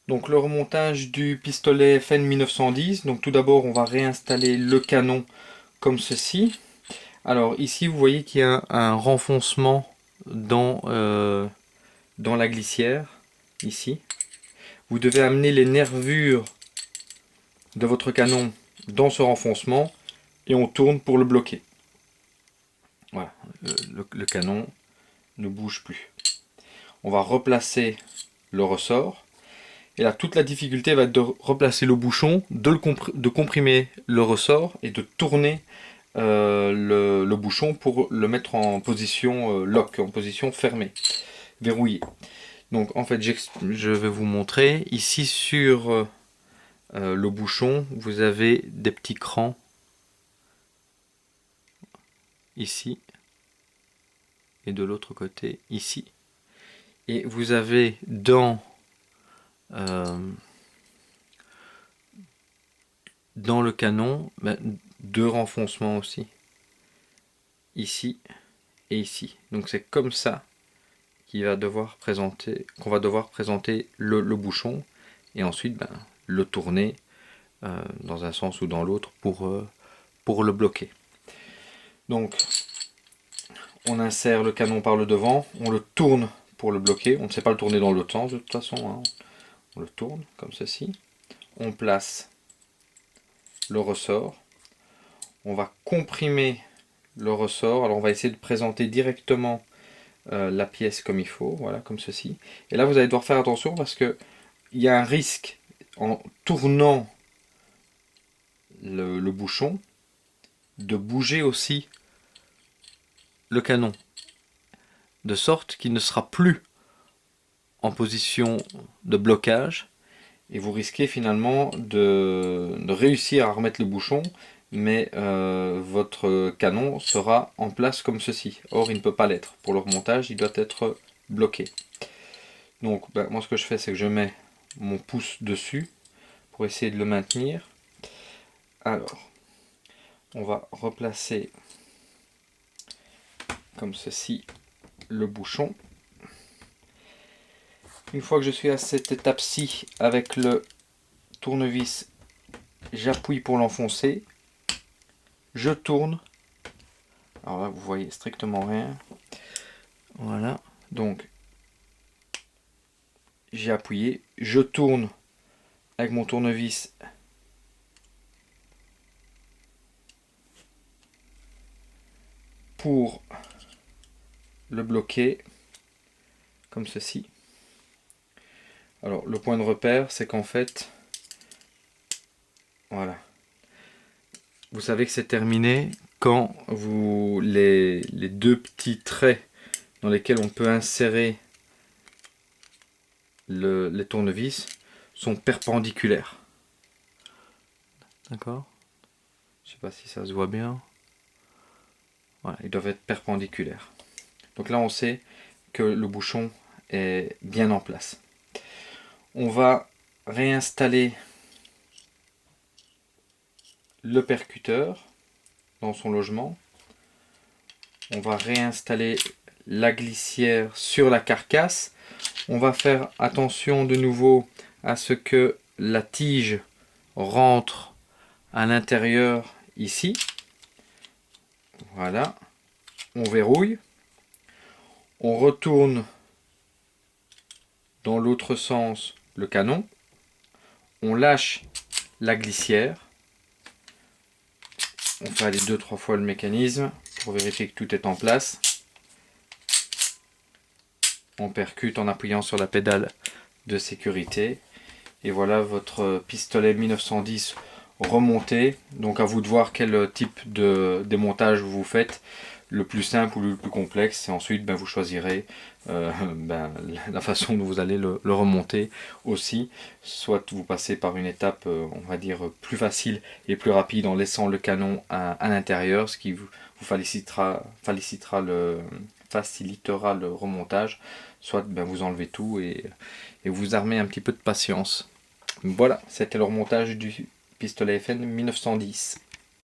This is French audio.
Donc le remontage du pistolet FN 1910. Donc tout d'abord on va réinstaller le canon comme ceci. Alors ici vous voyez qu'il y a un renfoncement dans la glissière. Ici. Vous devez amener les nervures de votre canon dans ce renfoncement et on tourne pour le bloquer. Voilà, le canon ne bouge plus. On va replacer le ressort. Et là, toute la difficulté va être de replacer le bouchon, de comprimer le ressort et de tourner le bouchon pour le mettre en position lock, en position fermée, verrouillée. Donc en fait, je vais vous montrer. Ici sur le bouchon, vous avez des petits crans. Ici. Et de l'autre côté, ici. Et vous avez dans le canon, deux renfoncements aussi. Ici et ici. Donc c'est comme ça qu'on va devoir présenter le bouchon et ensuite le tourner dans un sens ou dans l'autre pour le bloquer. Donc on insère le canon par le devant, on le tourne pour le bloquer. On ne sait pas le tourner dans l'autre sens de toute façon, hein. On le tourne comme ceci. On place le ressort. On va comprimer le ressort. Alors on va essayer de présenter directement la pièce comme il faut, voilà, comme ceci. Et là vous allez devoir faire attention parce que il y a un risque en tournant le bouchon de bouger aussi le canon, de sorte qu'il ne sera plus en position de blocage et vous risquez finalement de réussir à remettre le bouchon, mais votre canon sera en place comme ceci. Or il ne peut pas l'être. Pour le remontage, il doit être bloqué. Donc moi ce que je fais, c'est que je mets mon pouce dessus pour essayer de le maintenir. Alors, on va replacer comme ceci le bouchon. Une fois que je suis à cette étape-ci avec le tournevis, j'appuie pour l'enfoncer. Je tourne. Alors là, vous voyez strictement rien. Voilà. Donc, j'ai appuyé. Je tourne avec mon tournevis. Pour le bloquer. Comme ceci. Alors, le point de repère, c'est qu'en fait, voilà. Vous savez que c'est terminé quand les deux petits traits dans lesquels on peut insérer les tournevis sont perpendiculaires. D'accord? Je ne sais pas si ça se voit bien. Voilà, ils doivent être perpendiculaires. Donc là, on sait que le bouchon est bien en place. On va réinstaller le percuteur dans son logement. On va réinstaller la glissière sur la carcasse. On va faire attention de nouveau à ce que la tige rentre à l'intérieur ici. Voilà. On verrouille. On retourne dans l'autre sens le canon. On lâche la glissière. On fait aller 2-3 fois le mécanisme pour vérifier que tout est en place. On percute en appuyant sur la pédale de sécurité. Et voilà votre pistolet 1910 remonté. Donc à vous de voir quel type de démontage vous faites. Le plus simple ou le plus complexe. Et ensuite vous choisirez la façon dont vous allez le remonter aussi. Soit vous passez par une étape on va dire plus facile et plus rapide en laissant le canon à l'intérieur. Ce qui vous facilitera le remontage. Soit vous enlevez tout et vous armez un petit peu de patience. Voilà, c'était le remontage du pistolet FN 1910.